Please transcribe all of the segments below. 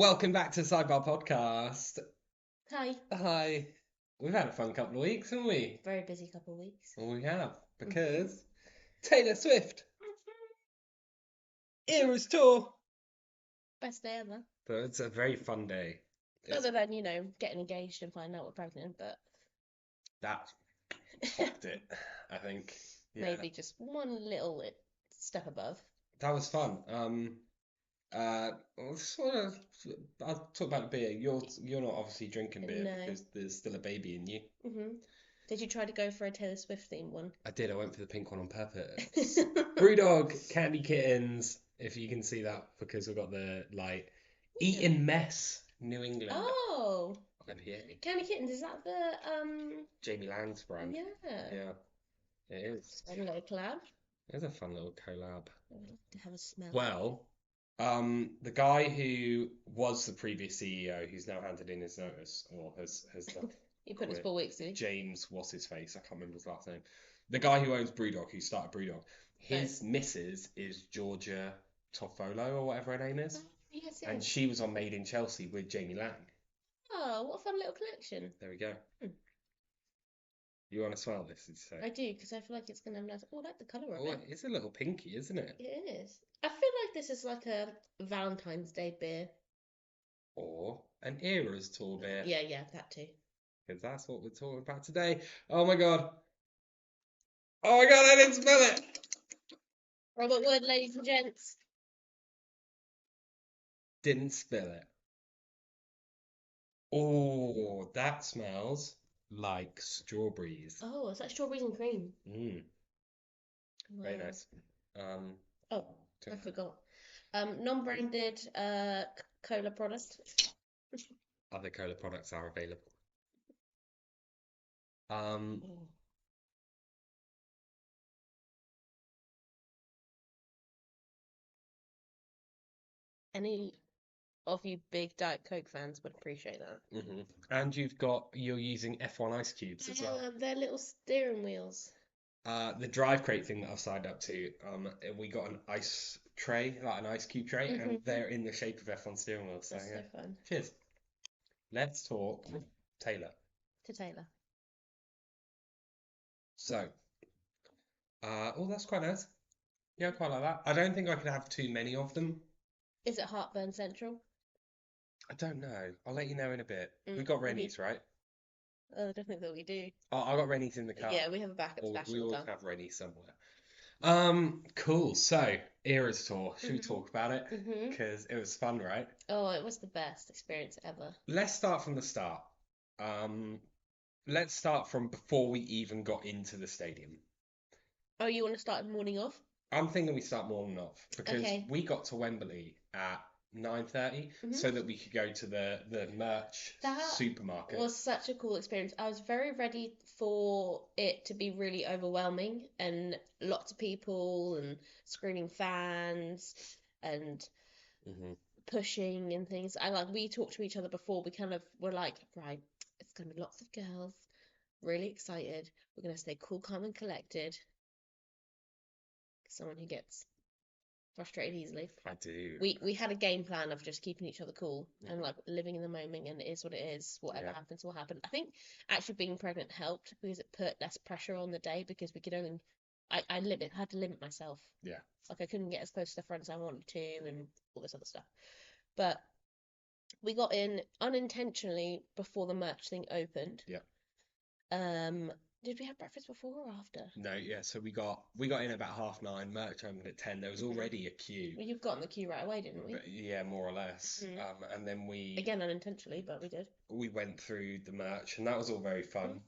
Welcome back to Sidebar Podcast. Hi. Hi. We've had a fun couple of weeks, haven't we? Very busy couple of weeks. Well, we have, because Taylor Swift, Eras Tour. Best day ever. But it's a very fun day. Other than, getting engaged and finding out we're pregnant, but That topped it, I think. Yeah. maybe just one little step above. That was fun. I'll talk about the beer. You're not obviously drinking beer No. because there's still a baby in you. Did you try to go for a Taylor Swift themed one? I did. I went for the pink one on purpose. BrewDog, Candy Kittens, if you can see that, because we've got the Eating Mess, New England Oh, IPA. Candy Kittens, is that the Jamie Lang's brand. Yeah. It is. A little collab. It's a fun little collab. I'd love to have a smell. Well, the guy who was the previous CEO, who's now handed in his notice, or has done. You put his 4 weeks, did you? James, what's his face? I can't remember his last name. The guy who owns BrewDog, who started BrewDog. His missus is Georgia Toffolo, or whatever her name is. Yes, And she was on Made in Chelsea with Jamie Lang. Oh, what a fun little collection. There we go. You want to smell this, did you say? I do, because I feel like it's going to have nice... Oh, I like the colour of it. It's a little pinky, isn't it? It is. I feel like this is like a Valentine's Day beer. Or an Eras Tour beer. Yeah, that too. Because that's what we're talking about today. Oh my god. Oh my god, I didn't smell it! Robert Wood, ladies and gents. Didn't spill it. Oh, that smells like strawberries. Oh, it's like strawberries and cream. Very nice. Oh, I forgot. Non-branded cola product. Other cola products are available. Any of you big Diet Coke fans would appreciate that. And you're using F1 ice cubes as well. They're little steering wheels. The drive crate thing that I've signed up to, we got an ice tray, like an ice cube tray, and they're in the shape of F1 steering wheels. That's so fun. Cheers. Let's talk Taylor. To Taylor. So, that's quite nice. Yeah, I quite like that. I don't think I could have too many of them. Is it heartburn central? I don't know. I'll let you know in a bit. We got Rennies, right? Oh, I don't think that we do. Oh, I got Rennies in the car. Yeah, we have a backup stash. We always have Rennies somewhere. Cool. So, Eras Tour. Should we talk about it? Because it was fun, right? Oh, it was the best experience ever. Let's start from the start. Let's start from before we even got into the stadium. Oh, you want to start morning off? I'm thinking we start morning off because we got to Wembley at 9:30 so that we could go to the merch supermarket. It was such a cool experience. I was very ready for it to be really overwhelming and lots of people and screaming fans and pushing and things. We talked to each other before. We kind of were like, right, it's going to be lots of girls, really excited. We're going to stay cool, calm and collected. Someone who gets frustrated easily. I do. We had a game plan of just keeping each other cool and living in the moment, and it is what it is. Whatever happens will happen. I think actually being pregnant helped because it put less pressure on the day because we could only I had to limit myself. Yeah. Like I couldn't get as close to the front as I wanted to and all this other stuff. But we got in unintentionally before the merch thing opened. Yeah. Did we have breakfast before or after? No, yeah. So we got in about 9:30. Merch opened at 10. There was already a queue. Well, you've gotten the queue right away, didn't we? But, yeah, more or less. And then again unintentionally, but we did. We went through the merch, and that was all very fun.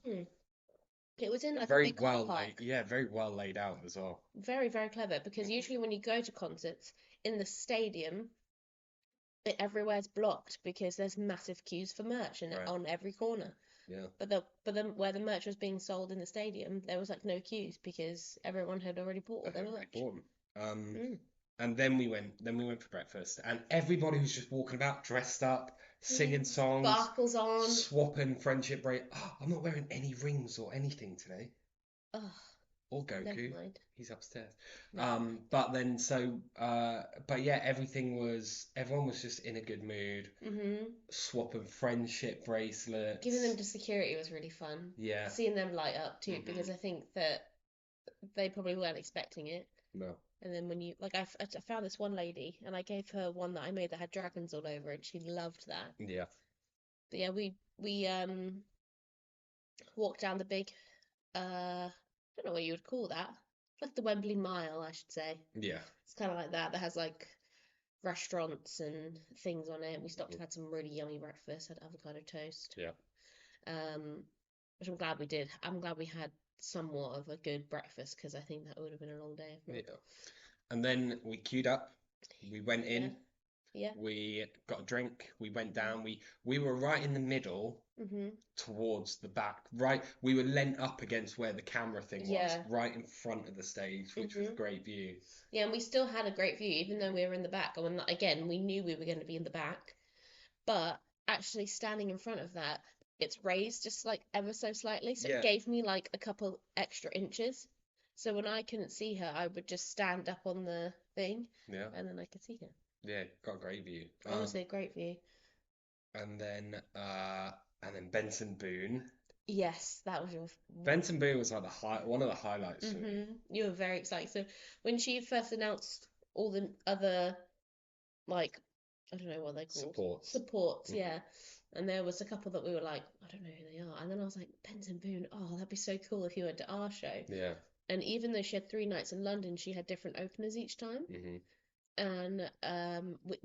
It was in like very a big well car park. very well laid out as well. Very, very clever because usually when you go to concerts in the stadium, everywhere's blocked because there's massive queues for merch and on every corner. Yeah. But then where the merch was being sold in the stadium, there was like no queues because everyone had already bought their merch. And then we went for breakfast, and everybody was just walking about dressed up, singing songs, sparkles on, swapping friendship break. Oh, I'm not wearing any rings or anything today. Oh, Or Never Goku. mind. He's upstairs. No. But yeah, everyone was just in a good mood, swapping friendship bracelets. Giving them to security was really fun. Yeah. Seeing them light up too, because I think that they probably weren't expecting it. No. And then when you, like, I found this one lady, and I gave her one that I made that had dragons all over, and she loved that. Yeah. But yeah, we walked down the big, I don't know what you would call that, like the Wembley Mile, I should say. Yeah. It's kind of like that has like restaurants and things on it. We stopped and had some really yummy breakfast, had avocado toast. Yeah. Which I'm glad we did. I'm glad we had somewhat of a good breakfast, because I think that would have been a long day if not. Yeah. And then we queued up. We went in. Yeah. We got a drink. We went down. We were right in the middle, towards the back. Right, we were leant up against where the camera thing was, right in front of the stage, which was a great view. Yeah, and we still had a great view, even though we were in the back. And again, we knew we were going to be in the back, but actually standing in front of that, it's raised just like ever so slightly, so it gave me like a couple extra inches. So when I couldn't see her, I would just stand up on the thing, and then I could see her. Yeah, got a great view. Honestly, a great view. And then Benson Boone. Yes, that was your. Benson Boone was like one of the highlights for me. You were very excited. So when she first announced all the other, like, I don't know what they're called. Supports, yeah. And there was a couple that we were like, I don't know who they are. And then I was like, Benson Boone, oh, that'd be so cool if he went to our show. Yeah. And even though she had 3 nights in London, she had different openers each time. And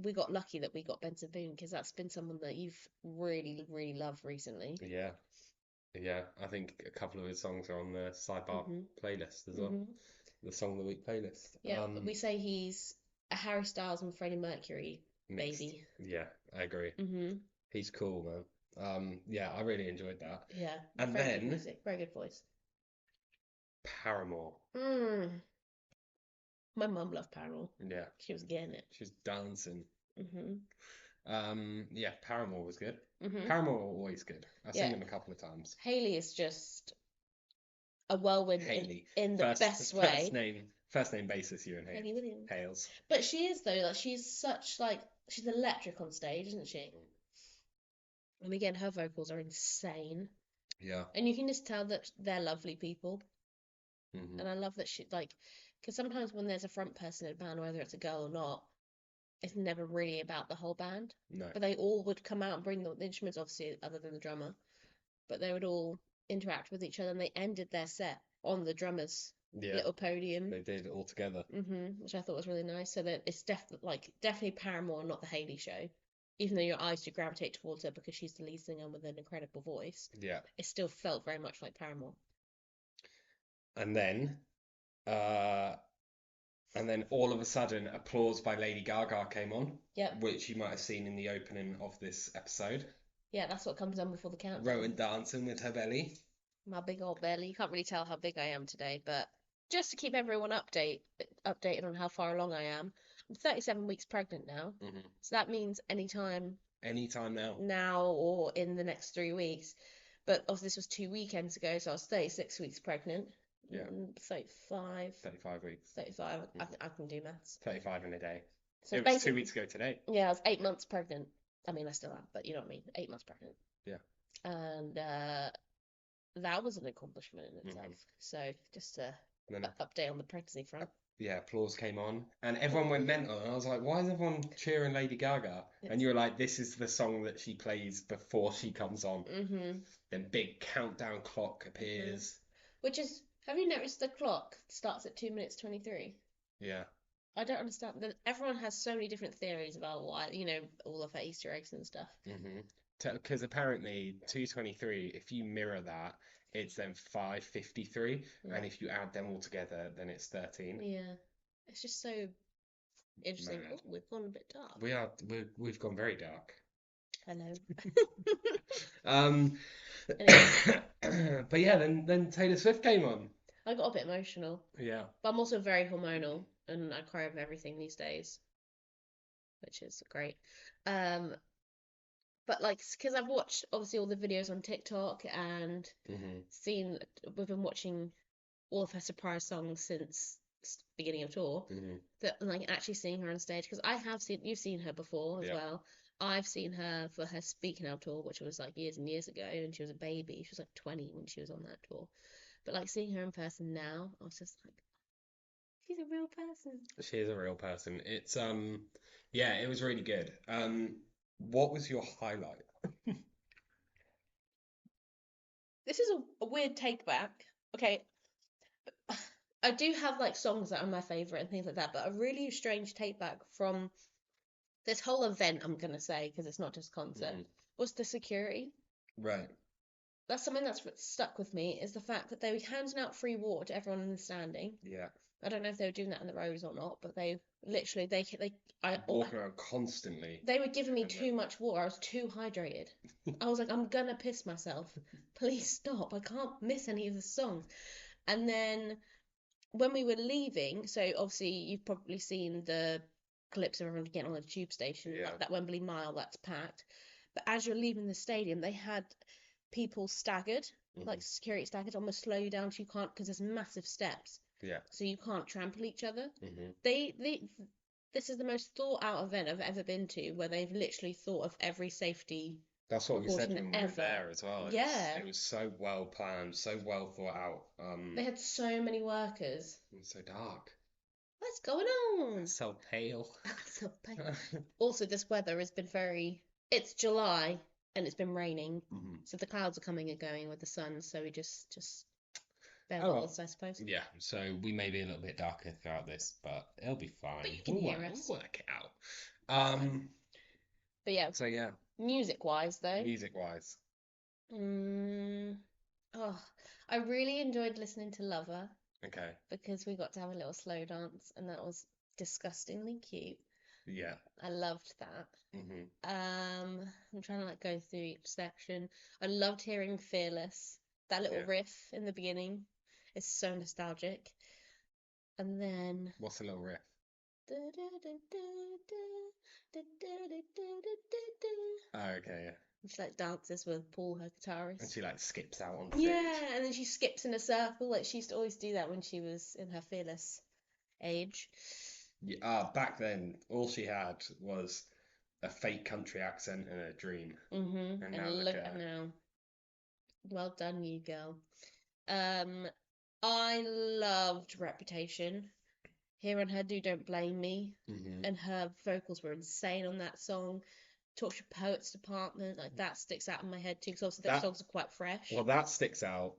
we got lucky that we got Benson Boone, because that's been someone that you've really, really loved recently. Yeah. Yeah, I think a couple of his songs are on the Sidebar playlist as well. The Song of the Week playlist. Yeah, we say he's a Harry Styles and Freddie Mercury baby. Yeah, I agree. He's cool, man. Yeah, I really enjoyed that. Yeah, and very then good music, very good voice. Paramore. My mum loved Paramore. Yeah, she was getting it. She was dancing. Yeah, Paramore was good. Paramore are always good. I've seen them a couple of times. Hayley is just a whirlwind in the best way. First name basis, you and Hayley Williams. Hales. But she is, though, like, she's electric on stage, isn't she? And again, her vocals are insane. Yeah. And you can just tell that they're lovely people. And I love that she, like, because sometimes when there's a front person in a band, whether it's a girl or not, it's never really about the whole band. No. But they all would come out and bring the instruments, obviously, other than the drummer. But they would all interact with each other, and they ended their set on the drummer's little podium. They did it all together. Which I thought was really nice. So that it's definitely Paramore, not the Hayley show. Even though your eyes do gravitate towards her because she's the lead singer with an incredible voice. Yeah. It still felt very much like Paramore. And then all of a sudden, applause by Lady Gaga came on. Yep. Which you might have seen in the opening of this episode. Yeah, that's what comes on before the countdown. Rowan dancing with her belly. My big old belly. You can't really tell how big I am today, but just to keep everyone updated on how far along I am, I'm 37 weeks pregnant now. So that means anytime now. Now or in the next 3 weeks. But obviously this was 2 weekends ago, so I was 36 weeks pregnant. Yeah. 35 weeks. 35. I can do maths. 35 in a day. So it was 2 weeks ago today. Yeah, I was 8 months pregnant. I mean, I still am, but you know what I mean. 8 months pregnant. Yeah. And that was an accomplishment in itself. So just an update on the pregnancy front. Yeah, applause came on, and everyone went mental. And I was like, "Why is everyone cheering Lady Gaga?" And you were like, "This is the song that she plays before she comes on." Then big countdown clock appears. Which is, have you noticed the clock starts at 2 minutes 23? Yeah. I don't understand that. Everyone has so many different theories about why, all of her Easter eggs and stuff. Because apparently 2:23, if you mirror that, it's then 5:53, and if you add them all together, then it's 13. Yeah, it's just so interesting. Oh, we've gone a bit dark. We've gone very dark. Hello. But yeah, then Taylor Swift came on. I got a bit emotional. Yeah. But I'm also very hormonal, and I cry over everything these days, which is great. But because I've watched obviously all the videos on TikTok and we've been watching all of her surprise songs since beginning of tour, that like actually seeing her on stage, because you've seen her before as well. I've seen her for her Speaking Out tour, which was like years and years ago, and she was a baby. She was like 20 when she was on that tour. But like seeing her in person now, I was just like, she's a real person. She is a real person. It's yeah, it was really good. What was your highlight? This is a weird take back. Okay, I do have like songs that are my favorite and things like that, but a really strange take back from this whole event, I'm gonna say, because it's not just concert, was the security. Right. That's something that's stuck with me, is the fact that they were handing out free water to everyone in the standing. Yeah. I don't know if they were doing that in the rows or not, but they literally Walking around constantly. They were giving me too much water. I was too hydrated. I was like, I'm gonna piss myself. Please stop. I can't miss any of the songs. And then when we were leaving, so obviously you've probably seen the clips of everyone getting on the tube station, like that Wembley Mile that's packed. But as you're leaving the stadium, they had people staggered, like security staggered, almost slow you down so you can't, because there's massive steps. Yeah. So you can't trample each other. This is the most thought out event I've ever been to, where they've literally thought of every safety. That's what we said when we were there as well. Yeah. It was so well planned, so well thought out. They had so many workers. It was so dark. What's going on? So pale. So pale. Also, this weather has been it's July and it's been raining. So the clouds are coming and going with the sun. So we just bear with, I suppose. Yeah, so we may be a little bit darker throughout this, but it'll be fine. But you can hear us. We'll work it out. But yeah. So yeah. Music-wise, though. Music-wise. I really enjoyed listening to Lover. Okay. Because we got to have a little slow dance, and that was disgustingly cute. Yeah. I loved that. I'm trying to like go through each section. I loved hearing Fearless. That little riff in the beginning is so nostalgic. And then what's the little riff? Oh, okay, yeah. And she like dances with Paul, her guitarist. And she like skips out on stage. Yeah, and then she skips in a circle. Like she used to always do that when she was in her Fearless age. Yeah, back then, all she had was a fake country accent and a dream. And now look at now. Well done, you girl. I loved Reputation. Hearing her do Don't Blame Me, and her vocals were insane on that song. Torture Poets Department, like that sticks out in my head too, because obviously those songs are quite fresh. Well, that sticks out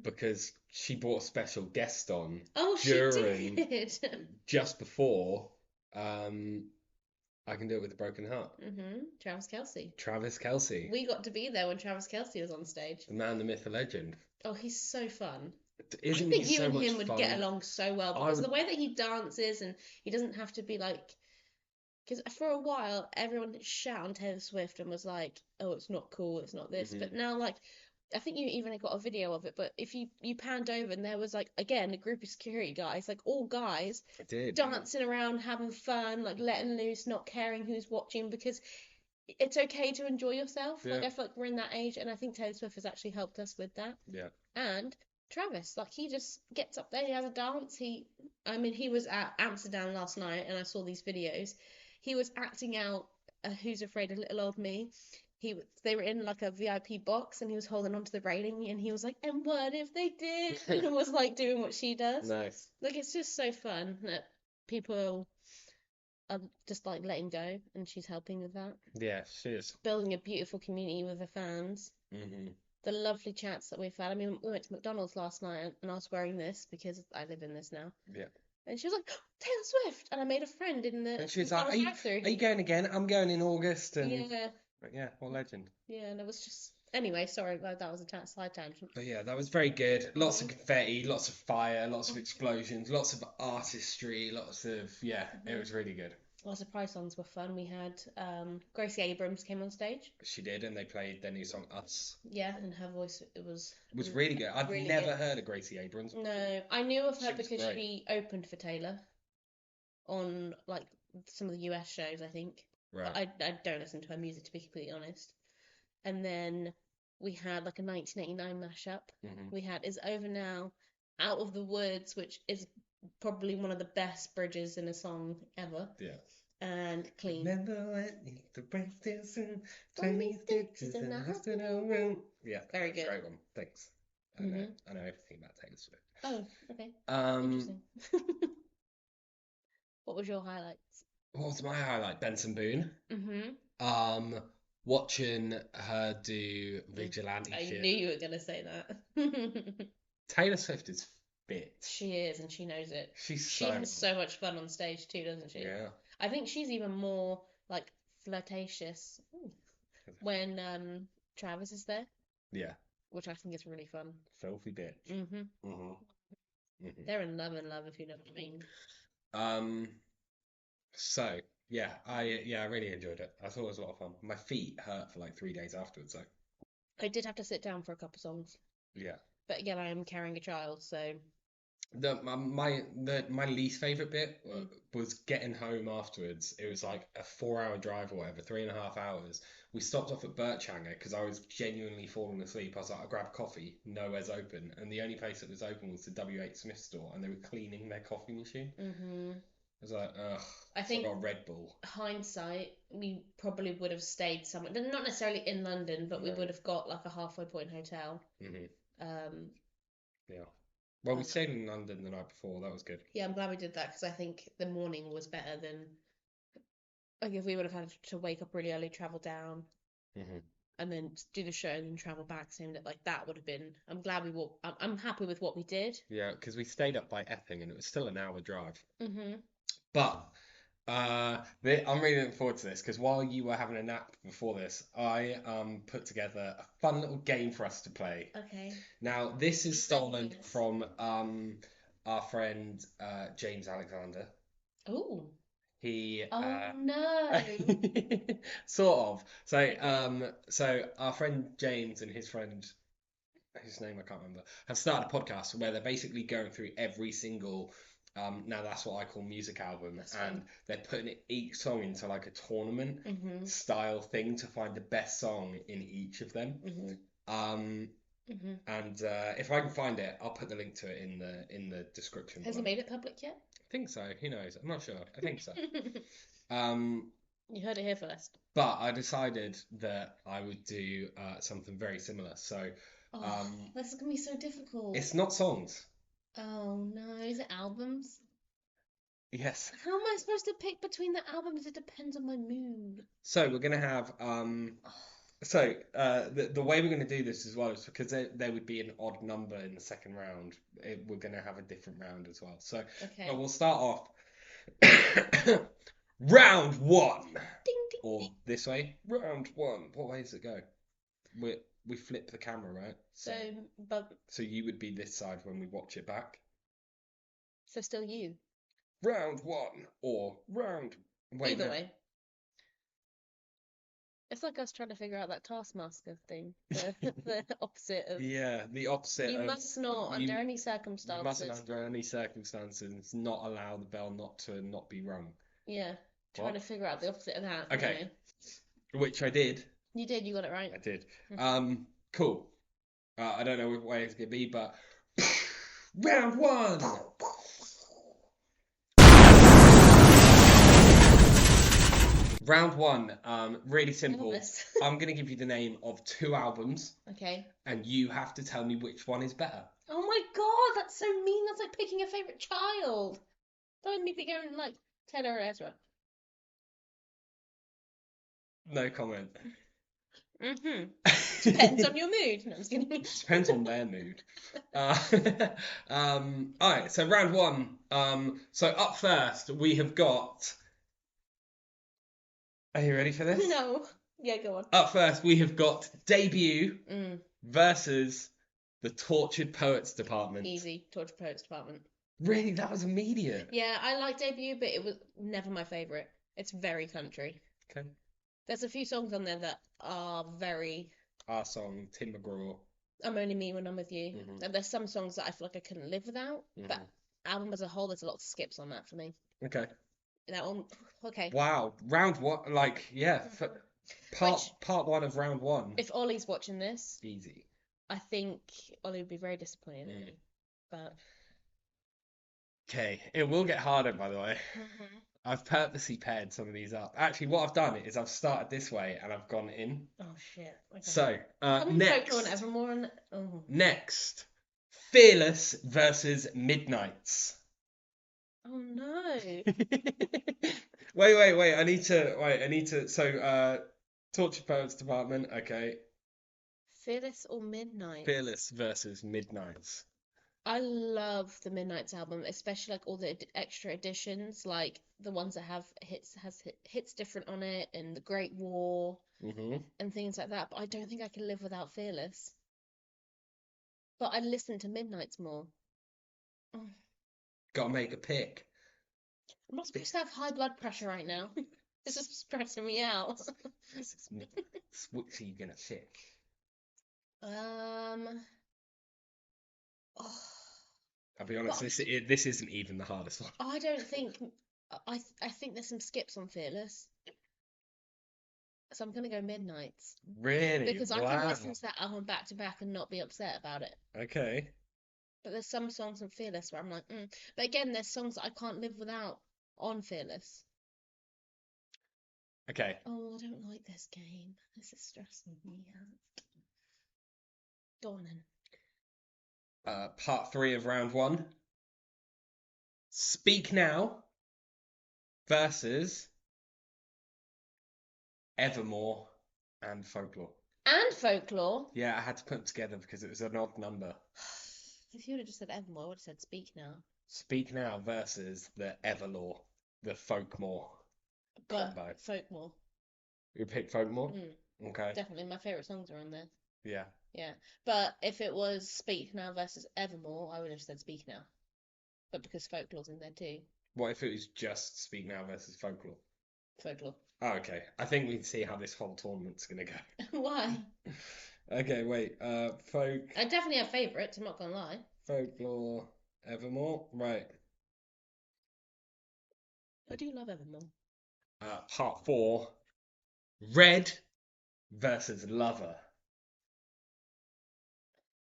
because she brought a special guest on. Oh, during, she did. Just before I Can Do It With a Broken Heart. Travis Kelce. Travis Kelce. We got to be there when Travis Kelce was on stage. The man, the myth, the legend. Oh, he's so fun. I think you and him would get along so well, because the way that he dances, and he doesn't have to be like, because for a while everyone shouted on Taylor Swift and was like, oh, it's not cool, it's not this, but now like I think you even got a video of it, but if you panned over and there was like, again, a group of security guys, like all guys, dancing around, having fun, like letting loose, not caring who's watching, because it's okay to enjoy yourself. Like I feel like we're in that age, and I think Taylor Swift has actually helped us with that. Yeah. And Travis, like he just gets up there, he has a dance. He was at Amsterdam last night, and I saw these videos. He was acting out Who's Afraid of Little Old Me. They were in like a VIP box, and he was holding onto the railing, and he was like, and what if they did? And was like doing what she does. Nice. Like it's just so fun that people are just like letting go, and she's helping with that. Yeah, she is. Building a beautiful community with her fans. The lovely chats that we've had. I mean, we went to McDonald's last night, and I was wearing this because I live in this now. Yeah. And she was like, Taylor Swift! And I made a friend in the And she was like, are you going again? I'm going in August. And yeah. Yeah, what legend. Yeah, and it was just... Anyway, sorry, that was a side tangent. But yeah, that was very good. Lots of confetti, lots of fire, lots of explosions, lots of artistry, lots of... Yeah, it was really good. Our surprise songs were fun. We had Gracie Abrams came on stage. She did, and they played their new song Us. Yeah, and her voice was really good. I've really never heard of Gracie Abrams. No, I knew of her because she opened for Taylor on like some of the US shows, I think. Right. I don't listen to her music, to be completely honest. And then we had like a 1989 mashup. We had Is Over Now Out of the Woods, which is probably one of the best bridges in a song ever. Yeah. And Clean. Remember when the break this in 20 stitches in the hospital room. Yeah. Very good. Great one. Thanks. I know everything about Taylor Swift. Oh, okay. Interesting. What was your highlights? What was my highlight? Benson Boone. Watching her do vigilante shit. I knew you were gonna say that. Taylor Swift is fit. She is, and she knows it. She so has so much fun on stage too, doesn't she? Yeah. I think she's even more like flirtatious when Travis is there. Yeah. Which I think is really fun. Filthy bitch. They're in love, if you know what I mean. So yeah, I really enjoyed it. I thought it was a lot of fun. My feet hurt for like 3 days afterwards, though. I did have to sit down for a couple songs. Yeah. But again, I am carrying a child, so. My least favorite bit was getting home afterwards. It was like a 4-hour drive or whatever, 3.5 hours. We stopped off at Birchanger because I was genuinely falling asleep. I was like, I'll grab coffee. Nowhere's open, and the only place that was open was the W.H. Smith store, and they were cleaning their coffee machine. I was like, ugh. I think I got a Red Bull. Hindsight, we probably would have stayed somewhere, not necessarily in London, but we would have got like a halfway point hotel. Yeah. Well, we stayed in London the night before. That was good. Yeah, I'm glad we did that because I think the morning was better than like if we would have had to wake up really early, travel down, and then do the show and then travel back. Same like that would have been. I'm glad we walked. I'm happy with what we did. Yeah, because we stayed up by Epping and it was still an hour drive. But I'm really looking forward to this because while you were having a nap before this, I put together a fun little game for us to play. Okay. Now this is stolen from our friend James Alexander. Oh. He. Oh no. Sort of. So our friend James and his friend, whose name I can't remember, have started a podcast where they're basically going through every single. Now that's what I call music album, and they're putting each song into like a tournament style thing to find the best song in each of them. And if I can find it, I'll put the link to it in the description. Has he made it public yet? I think so. Who knows? I'm not sure. I think so. You heard it here first. But I decided that I would do something very similar. So. This is gonna be so difficult. It's not songs. Oh no, is it albums? Yes. How am I supposed to pick between the albums? It depends on my mood. So we're gonna have the way we're gonna do this as well is because there would be an odd number in the second round. We're gonna have a different round as well. So we'll start off round one. Ding, ding, or ding. This way. Round one. What way does it go? We flip the camera, right? So you would be this side when we watch it back. So still you. Round one or round. Wait, Either way. It's like us trying to figure out that Taskmaster thing. The opposite of. Yeah, the opposite. You must not, under any circumstances. You mustn't, under any circumstances, not allow the bell not be rung. Yeah, trying to figure out the opposite of that. Okay. Anyway. Which I did. You did, you got it right. I did. Cool. I don't know what way it's going to be, but round one! Round one, really simple. I'm going to give you the name of 2 albums. Okay. And you have to tell me which one is better. Oh my god, that's so mean. That's like picking a favourite child. Don't me be going like Taylor or Ezra. No comment. Depends on your mood. No, I'm just kidding. Depends on their mood. Alright, so round one. So up first we have got. Are you ready for this? No. Yeah, go on. Up first we have got Debut versus the Tortured Poets Department. Easy. Tortured Poets Department. Really? That was immediate. Yeah, I like Debut, but it was never my favourite. It's very country. Okay. There's a few songs on there that are very. Our song, Tim McGraw. I'm Only Me When I'm With You. And there's some songs that I feel like I couldn't live without. But album as a whole, there's a lot of skips on that for me. Okay. That one. Okay. Wow. Round one. Like, yeah. Part one of round one. If Ollie's watching this. Easy. I think Ollie would be very disappointed in me. But Okay, it will get harder, by the way. Mm-hmm. I've purposely paired some of these up. Actually, what I've done is I've started this way and I've gone in. Oh shit. Okay. So, Folklore and Evermore and next, Fearless versus Midnights. Oh no. Wait. I need to. So, Torture Poets Department. Okay. Fearless or Midnight? Fearless versus Midnights. I love the Midnight's album, especially like all the extra editions, like the ones that have hits different on it, and the Great War and things like that. But I don't think I can live without Fearless. But I listen to Midnight's more. Oh, Gotta make a pick. I'm not supposed to have high blood pressure right now. This is stressing me out. This is Midnights. Which are you gonna pick? Oh, I'll be honest, but this isn't even the hardest one. I don't think I think there's some skips on Fearless. So I'm gonna go Midnights. Really? Because I can Wow. listen to that album back to back and not be upset about it. Okay. But there's some songs on Fearless where I'm like, But again, there's songs that I can't live without on Fearless. Okay. Oh, I don't like this game. This is stressing me out. Go on then. Part 3 of round 1. Speak Now versus Evermore and Folklore. And Folklore? Yeah, I had to put them together because it was an odd number. If you would have just said Evermore, I would have said Speak Now. Speak Now versus the Everlore, the Folkmore combo. Folkmore. You pick Folkmore? Okay. Definitely, my favourite songs are on there. Yeah. Yeah. But if it was Speak Now versus Evermore, I would have said Speak Now. But because Folklore's in there too. What if it was just Speak Now versus Folklore? Folklore. Oh, okay. I think we can see how this whole tournament's gonna go. Why? Okay, wait. Folk. I definitely have favourites, I'm not gonna lie. Folklore, Evermore. Right. I do love Evermore. Part 4. Red versus Lover.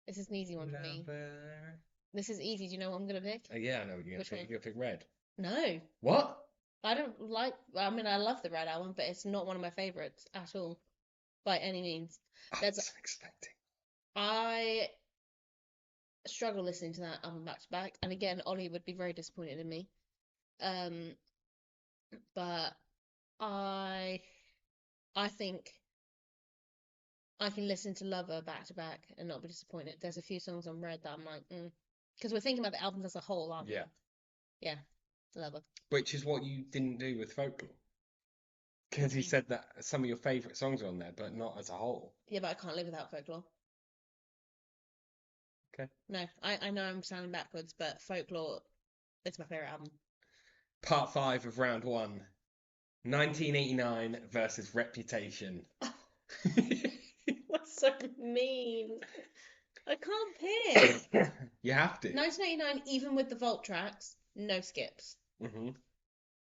This is an easy one for me. This is easy. Do you know what I'm gonna pick? Yeah, I know what you're gonna pick. You're gonna pick Red. No. What? I don't like. I mean, I love the Red album, but it's not one of my favourites at all, by any means. I was expecting. I struggle listening to that album back to back, and again, Ollie would be very disappointed in me. But I think I can listen to Lover back to back and not be disappointed. There's a few songs on Red that I'm like, because we're thinking about the albums as a whole, aren't we? Yeah. Yeah, Lover. Which is what you didn't do with Folklore. Because you said that some of your favourite songs are on there, but not as a whole. Yeah, but I can't live without Folklore. Okay. No, I know I'm sounding backwards, but Folklore is my favourite album. Part 5 of round 1. 1989 versus Reputation. What's so mean? I can't pick. You have to. 1989, even with the vault tracks, no skips.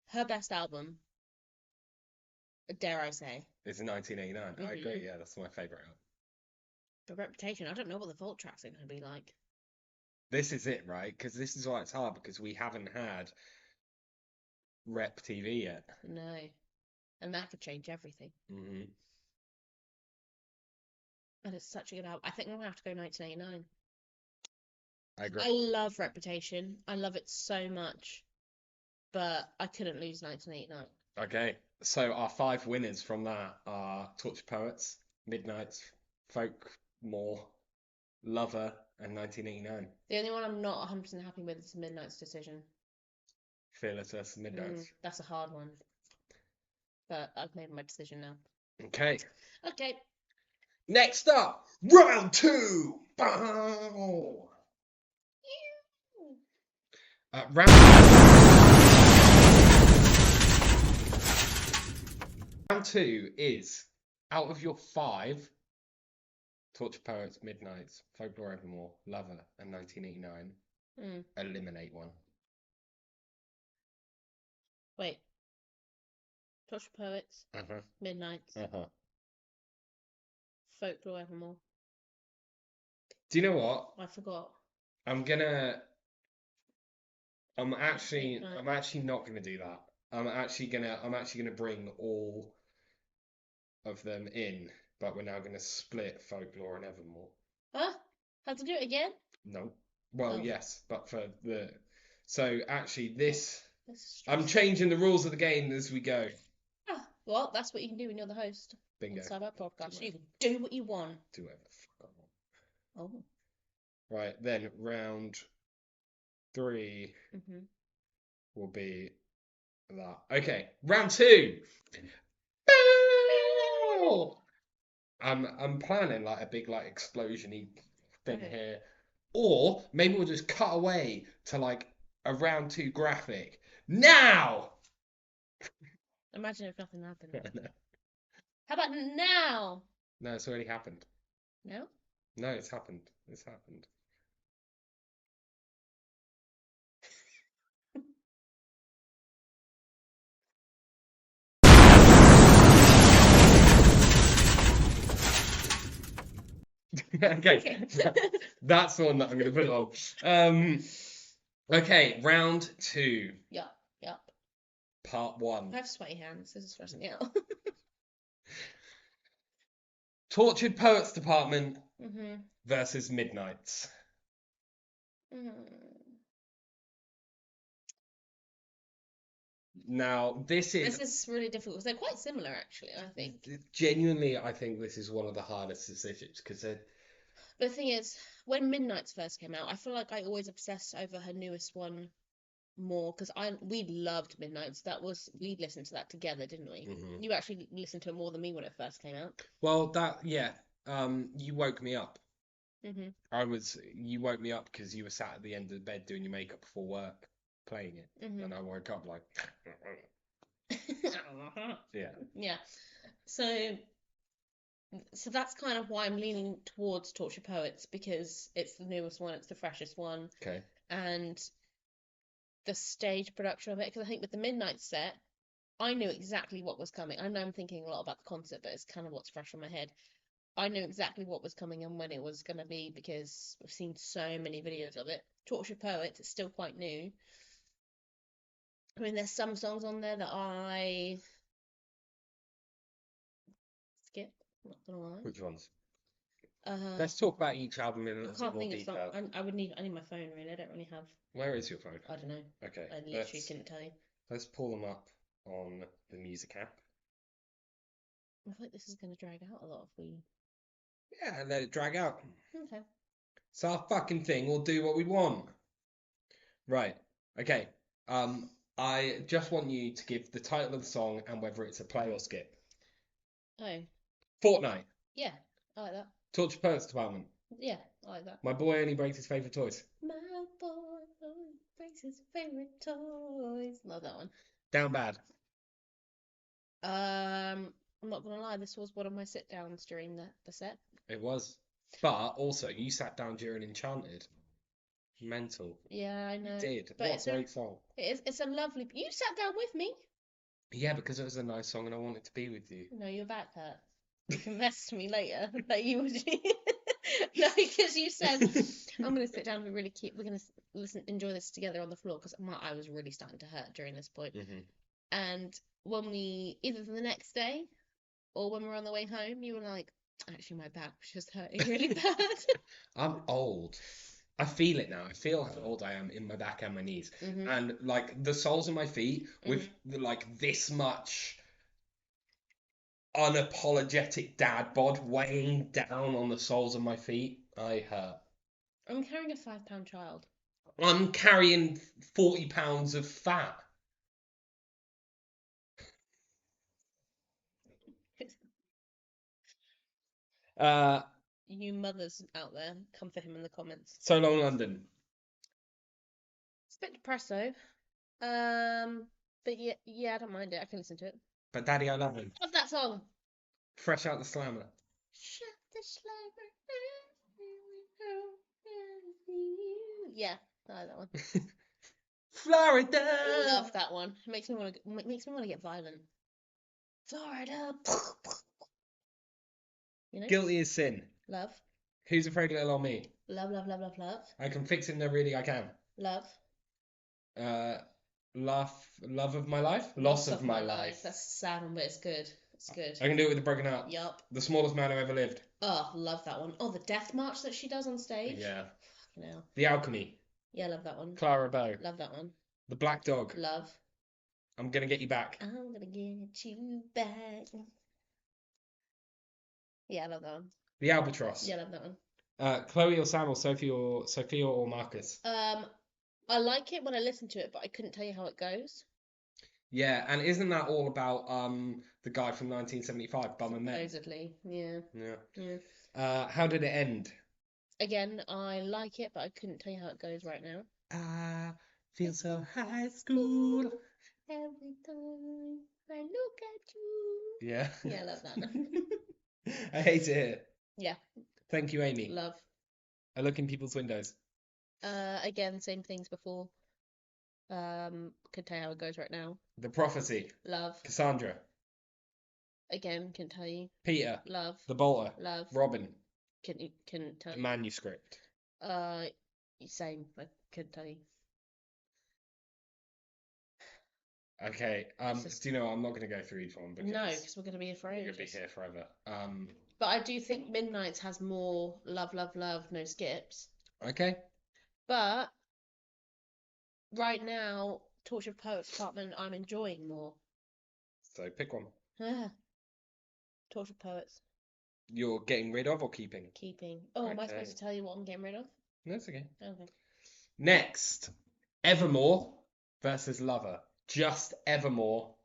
Her best album, dare I say. It's 1989. I agree, yeah, that's my favourite album. But Reputation, I don't know what the vault tracks are going to be like. This is it, right? Because this is why it's hard, because we haven't had Rep TV yet. No. And that could change everything. And it's such a good album. I think I'm going to have to go 1989. I agree. I love Reputation. I love it so much. But I couldn't lose 1989. Okay, so our 5 winners from that are Torture Poets, Midnights, Folkmore, Lover, and 1989. The only one I'm not 100% happy with is Midnight's decision. Fearless versus Midnights. That's a hard one. But I've made my decision now. Okay. Okay. Next up, round 2. Bow. Round 2 is, out of your 5, Torture Poets, Midnights, Folklore Evermore, Lover, and 1989, eliminate one. Wait. Torture Poets, Midnights, Folklore Evermore. Do you know what? I forgot. I'm gonna I'm actually not gonna do that. I'm actually gonna bring all of them in, but we're now gonna split folklore and evermore. Huh? Have to do it again? No. Well, Oh. yes, but so actually this That's I'm stressful. changing the rules of the game as we go. Ah, well, that's what you can do when you're the host. Bingo. Inside our podcast. You can do what you want. Do whatever the fuck I want. Oh. Right, then round 3 will be that. Okay, round 2. I'm planning like a big like explosion-y thing here. Or maybe we'll just cut away to like a round 2 graphic. Now! Imagine if nothing happened. How about now? No, it's already happened. No? No, it's happened. It's happened. Okay. That's the one that I'm going to put on. Okay, round 2. Yep. Part 1. I have sweaty hands. This is stressing me out. Tortured Poets Department versus Midnights. Now, this is really difficult because they're quite similar, actually, I think. Genuinely, I think this is one of the hardest decisions because But the thing is, when Midnights first came out, I feel like I always obsessed over her newest one more because we loved Midnights. We listened to that together, didn't we? You actually listened to it more than me when it first came out. Well, you woke me up. You woke me up because you were sat at the end of the bed doing your makeup before work, playing it, and I woke up like, yeah. So that's kind of why I'm leaning towards Torture Poets because it's the newest one, it's the freshest one. Okay. And the stage production of it, because I think with the Midnight set, I knew exactly what was coming. I know I'm thinking a lot about the concert, but it's kind of what's fresh in my head. I knew exactly what was coming and when it was going to be because I've seen so many videos of it. Torture Poets, it's still quite new. I mean, there's some songs on there that I skip. I'm not gonna lie. Which ones? Let's talk about each album in a little bit more detail. I need my phone really. I don't really have. Where is your phone? I don't know. Okay. I literally couldn't tell you. Let's pull them up on the music app. I feel like this is going to drag out a lot if we. Yeah, let it drag out. Okay. It's our fucking thing. We'll do what we want. Right. Okay. I just want you to give the title of the song and whether it's a play or skip. Oh. Fortnite. Yeah, I like that. Torture Poets Department. Yeah, I like that. My boy only breaks his favourite toys. My boy only breaks his favourite toys. Love that one. Down Bad. I'm not gonna lie, this was one of my sit downs during the set. It was. But also, you sat down during Enchanted. Mental. Yeah, I know. You did. But what a great song. It's a lovely. You sat down with me. Yeah, because it was a nice song and I wanted to be with you. No, your back hurt. You can message me later. Like you would. No, because you said I'm gonna sit down. We're really cute. We're gonna enjoy this together on the floor because my eye was really starting to hurt during this point. And when we either the next day or when we were on the way home, you were like, actually, my back was just hurting really bad. I'm old. I feel it now. I feel how old I am in my back and my knees. And like the soles of my feet with like this much unapologetic dad bod weighing down on the soles of my feet. I hurt. I'm carrying a 5-pound child. I'm carrying 40 pounds of fat. You mothers out there, come for him in the comments. So Long London. It's a bit depresso. But yeah, I don't mind it. I can listen to it. But Daddy, I Love Him. Love that song. Fresh Out the Slammer. Shut the slammer. Yeah, I like that one. Florida. Love that one. It makes me want to get violent. Florida. You know? Guilty as Sin. Love. Who's Afraid of Little Old Me? Love, love, love, love, love. I Can Fix It, No Really I Can. Love. Love of my life? Loss of my life. That's a sad one, but it's good. It's good. I can do it with a broken heart. Yup. The smallest man who ever lived. Oh, love that one. Oh, the death march that she does on stage. Yeah. Fucking hell. The Alchemy. Yeah, love that one. Clara Bow. Love that one. The Black Dog. Love. I'm gonna get you back. I'm gonna get you back. Yeah, I love that one. The Albatross. Yeah, I love that one. Chloe or Sam or Sophia or Marcus. I like it when I listen to it, but I couldn't tell you how it goes. Yeah, and isn't that all about the guy from 1975, Bum and Men? Supposedly, yeah. Yeah. How did it end? Again, I like it, but I couldn't tell you how it goes right now. I feel so high school. Every time I look at you. Yeah. Yeah, I love that. I hate it here. Yeah. Thank you, Amy. Love. I look in people's windows. Again, same things before. Couldn't tell you how it goes right now. The Prophecy. Love. Cassandra. Again, couldn't tell you. Peter. Love. The Bolter. Love. Robin. Couldn't tell The you. Manuscript. Same. I couldn't tell you. Okay. Do you know what? I'm not going to go through each one No, because we're going to be here for ages. We're going to be here forever. But I do think Midnight's has more love, love, love, no skips. Okay. But right now, Tortured Poets Department, I'm enjoying more. So pick one. Tortured Poets. You're getting rid of or keeping? Keeping. Oh, am I supposed to tell you what I'm getting rid of? No, it's okay. Okay. Next, Evermore versus Lover. Just Evermore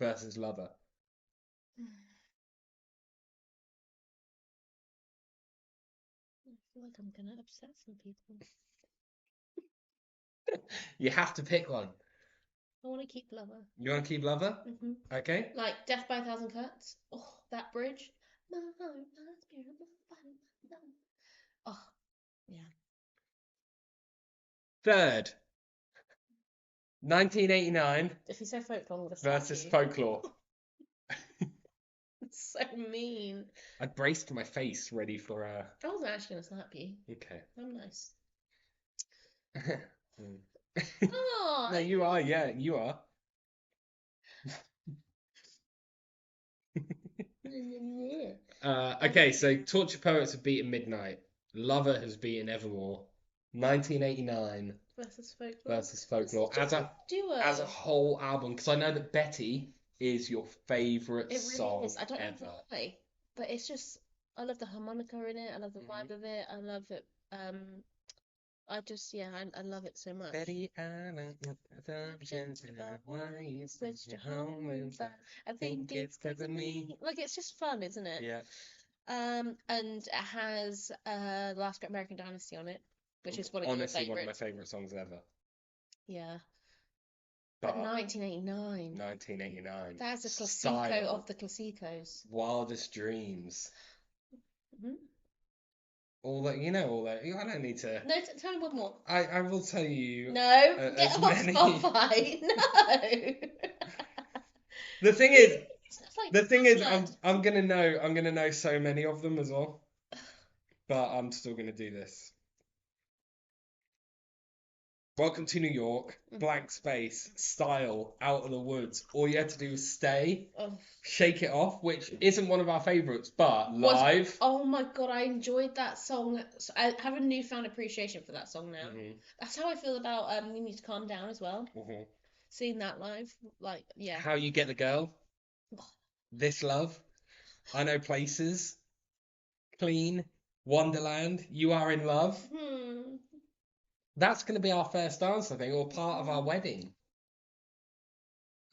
versus Lover. I feel like I'm gonna upset some people. You have to pick one. I want to keep Lover. You want to keep Lover? Mm-hmm. Okay. Like Death by a Thousand Cuts. Oh, that bridge. My heart, my spirit, my body, my love. Oh, yeah. Third, 1989 If you say folklore, I'm gonna slap versus you. Folklore. It's so mean. I braced my face ready for I wasn't actually gonna slap you. Okay. I'm nice. No, Oh, you are. Yeah, you are. Okay, so Torture Poets have beaten Midnight. Lover has beaten Evermore. 1989 versus Folklore. versus Folklore It's just duo. as a whole album, because I know that Betty is your favourite It really song is. I don't ever. know why, but it's just I love the harmonica in it. I love the vibe of it. I love it. I just I love it so much. Betty, I like assumptions about why you switched your home inside. I think it's 'cause of me. Like it's just fun, isn't it? Yeah. And it has The Last Great American Dynasty on it, which is one of Honestly your one of my favourites. favourite songs ever. Yeah. But 1989. 1989. That's a classico Style. of the classicos. Wildest Dreams. Mm-hmm. All that. I don't need to. No, tell me one more. I will tell you. No, get off many... Spotify. No. The thing is, like I'm gonna know so many of them as well, but I'm still gonna do this. Welcome to New York, Blank Space, Style, Out of the Woods. All you had to do was stay, Shake It Off, which isn't one of our favourites, but live. Oh my god, I enjoyed that song. I have a newfound appreciation for that song now. Mm-hmm. That's how I feel about You Need to Calm Down as well. Mm-hmm. Seeing that live, like, yeah. How You Get the Girl, This Love, I Know Places, Clean, Wonderland, You Are in Love. That's going to be our first dance, I think, or part of our wedding.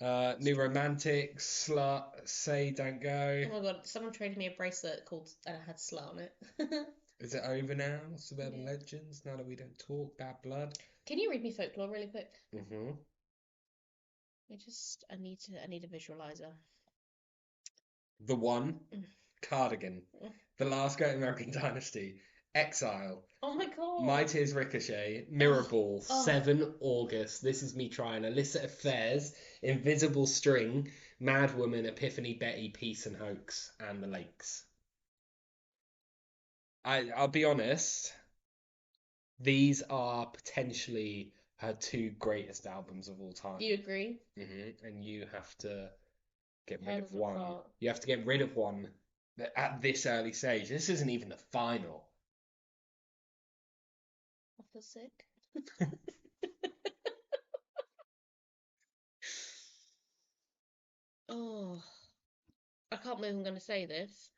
New Romantic, Slut, Say Don't Go. Oh my god, someone traded me a bracelet called and it had Slut on it. Is it over now? Suburban Legends, Now That We Don't Talk, Bad Blood. Can you read me Folklore really quick? Mm-hmm. I need a visualizer. The One, Cardigan, The Last Great American Dynasty, Exile. Oh my god. My Tears Ricochet, Mirrorball, 7 August, This Is Me Trying, Illicit Affairs, Invisible String, Mad Woman, Epiphany Betty, Peace and Hoax, and The Lakes. I'll be honest, these are potentially her two greatest albums of all time. Do you agree? And you have to get rid Hell of of a one. part. You have to get rid of one at this early stage. This isn't even the final. I feel sick. Oh, I can't believe I'm going to say this.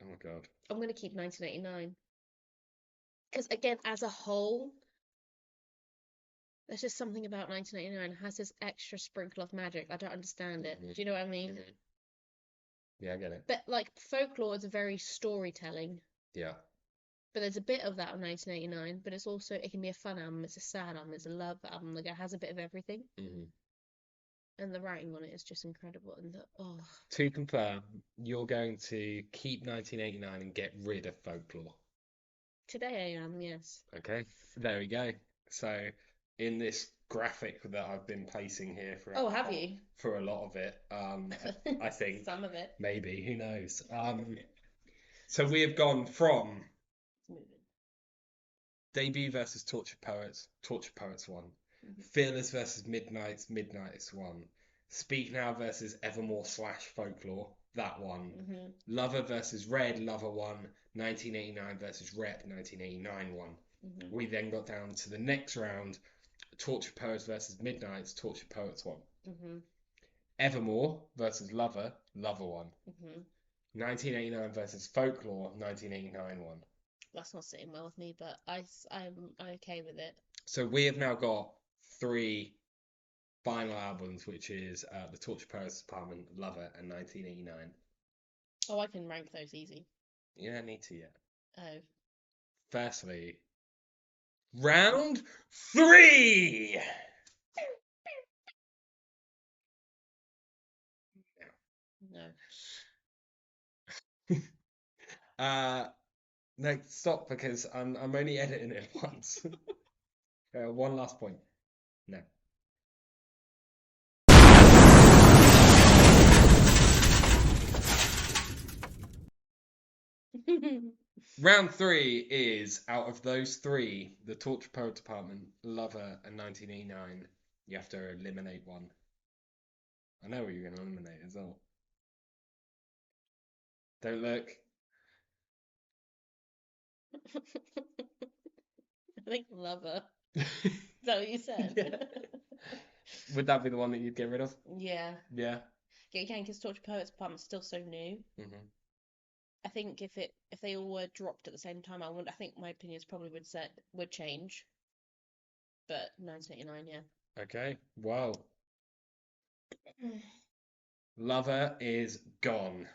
Oh my God. I'm going to keep 1989. Because again, as a whole, there's just something about 1989. It has this extra sprinkle of magic. I don't understand it. Do you know what I mean? Yeah, I get it. But like folklore is a very storytelling. Yeah. But there's a bit of that on 1989. But it's also, it can be a fun album. It's a sad album. It's a love album. Like it has a bit of everything. And the writing on it is just incredible. And To confirm, you're going to keep 1989 and get rid of folklore. Today I am, yes. Okay, there we go. So, in this graphic that I've been placing here for have you? For a lot of it, I think some of it. Maybe, who knows? So we have gone from Debut versus Tortured Poets won. Fearless versus Midnights won. Speak Now versus Evermore / Folklore, that one. Lover versus Red, Lover won. 1989 versus Rep, 1989 won. We then got down to the next round, Tortured Poets versus Midnights, Tortured Poets won. Evermore versus Lover, Lover won. 1989 versus Folklore, 1989 won. That's not sitting well with me, but I'm okay with it. So we have now got 3 final albums, which is the Tortured Poets Department, Lover, and 1989. Oh, I can rank those easy. You don't need to yet. Oh. Firstly, round 3! No. No, stop, because I'm only editing it once. One last point. No. Round 3 is, out of those 3, the Tortured Poet Department, Lover, and 1989. You have to eliminate one. I know what you're going to eliminate as well. Don't look. I think Lover. Is that what you said? Yeah. Would that be the one that you'd get rid of? Yeah. Yeah. Yeah, again, because Tortured Poets Department's still so new. I think if they all were dropped at the same time, I think my opinions probably would change. But 1989, yeah. Okay. Well, Lover is gone.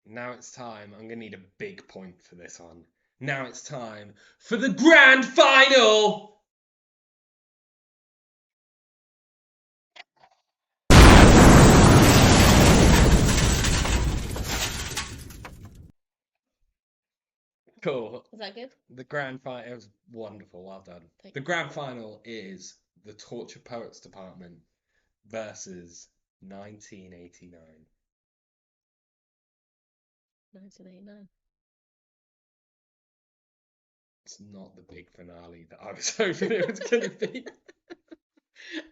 Now it's time. I'm gonna need a big point for this one. Now it's time for the grand final. Cool. Was that good? The grand final, it was wonderful. Well done. Thank the you. grand final is the Tortured Poets Department versus 1989. 1989. It's not the big finale that I was hoping it was going to be.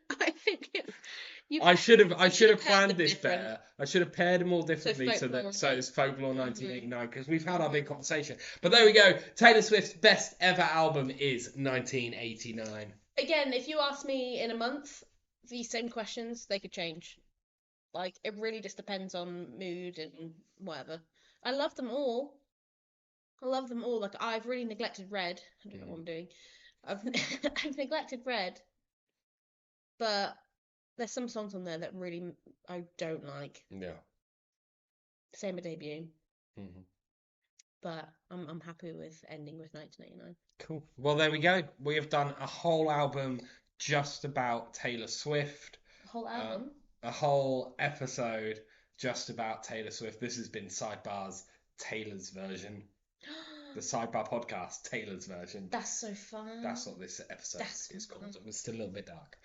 I think I should have paired planned them this different. better. I should have paired them all differently so folklore it's Folklore 1989, because we've had our big conversation. But there we go. Taylor Swift's best ever album is 1989. Again, if you ask me in a month these same questions, they could change. Like, it really just depends on mood and whatever. I love them all. Like, I've really neglected Red. I don't know what I'm doing. I've neglected Red, but there's some songs on there that really I don't like. Yeah. Same with Debut. But I'm happy with ending with 1989. Cool. Well, there we go. We have done a whole album just about Taylor Swift. A whole album? A whole episode just about Taylor Swift. This has been Sidebar's Taylor's version. The Sidebar podcast, Taylor's version. That's so fun. That's what this episode is called. It was still a little bit dark.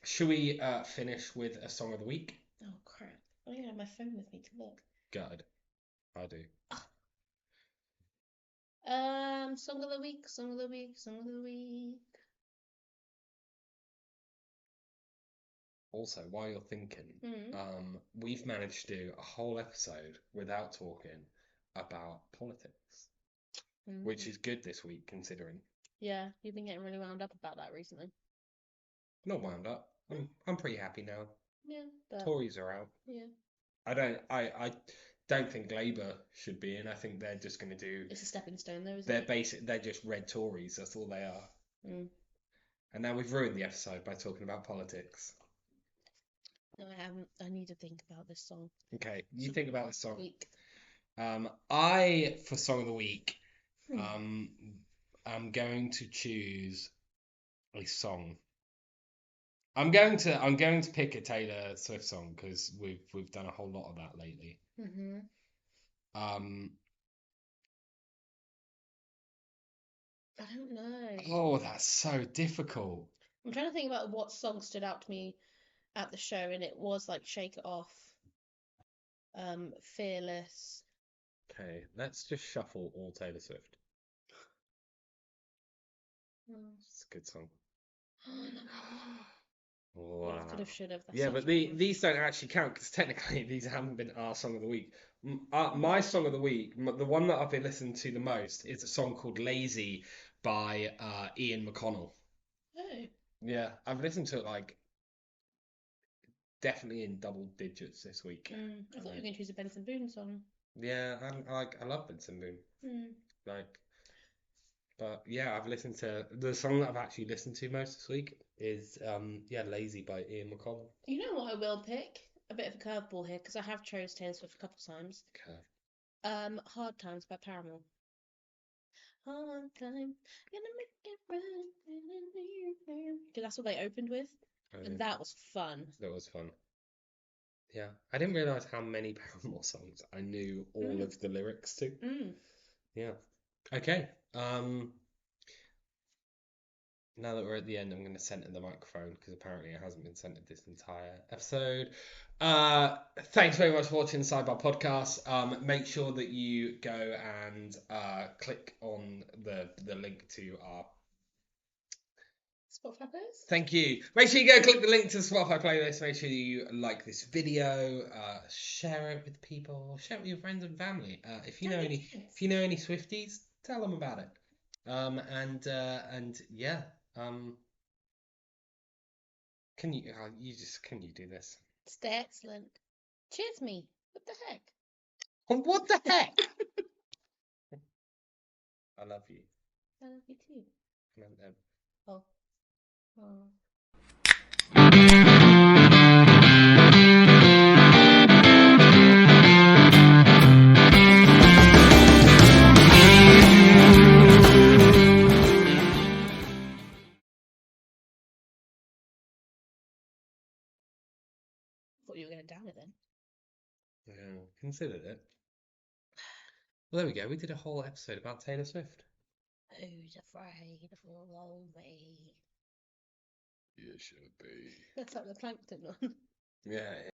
Should we finish with a song of the week? Oh, crap. I don't even have my phone with me to look. Good. I do. Song of the week. Also, while you're thinking, we've managed to do a whole episode without talking about politics, which is good this week considering. Yeah, you've been getting really wound up about that recently. Not wound up. I'm pretty happy now. Yeah, but Tories are out. yeah. I don't think Labour should be in. I think they're just going to do. It's a stepping stone, though, isn't it? They're just red Tories. That's all they are. Mm. And now we've ruined the episode by talking about politics. No, I haven't. I need to think about this song. Okay, you think about this song. Week. For song of the week, I'm going to choose a song. I'm going to pick a Taylor Swift song because we've done a whole lot of that lately. I don't know. Oh, that's so difficult. I'm trying to think about what song stood out to me at the show, and it was like Shake It Off, Fearless. Okay, let's just shuffle all Taylor Swift. It's a good song. Wow. Yeah, could have, should have. Yeah, but these don't actually count because technically these haven't been our song of the week. My song of the week, the one that I've been listening to the most, is a song called Lazy by Ian McConnell. Oh. Yeah, I've listened to it like definitely in double digits this week. I thought you were going to choose a Benson Boone song. Yeah, I love Benson Boone. But yeah, I've listened to the song that I've actually listened to most this week is Lazy by Ian McConnell. You know what I will pick? A bit of a curveball here because I have chose Taylor Swift a couple times. Okay. Hard Times by Paramore. Hard time, gonna make it right. Because that's what they opened with, and that was fun. That was fun. Yeah, I didn't realise how many Paramore songs I knew all of the lyrics to. Yeah. Okay. Now that we're at the end, I'm going to center the microphone because apparently it hasn't been centered this entire episode. Thanks very much for watching the Sidebar podcast. Make sure that you go and click on the link to our Spotify playlist. Thank you. Make sure you go click the link to the Spotify playlist. Make sure you like this video. Share it with people. Share it with your friends and family. If you know any Swifties, tell them about it. Can you do this? Stay excellent. Cheers me. What the heck? What the heck? I love you. I love you too. I meant them. Oh. Thought you were going to down it then. Yeah, considered it. Well, there we go. We did a whole episode about Taylor Swift. Who's afraid of me? You should be. That's like the plankton one. Yeah.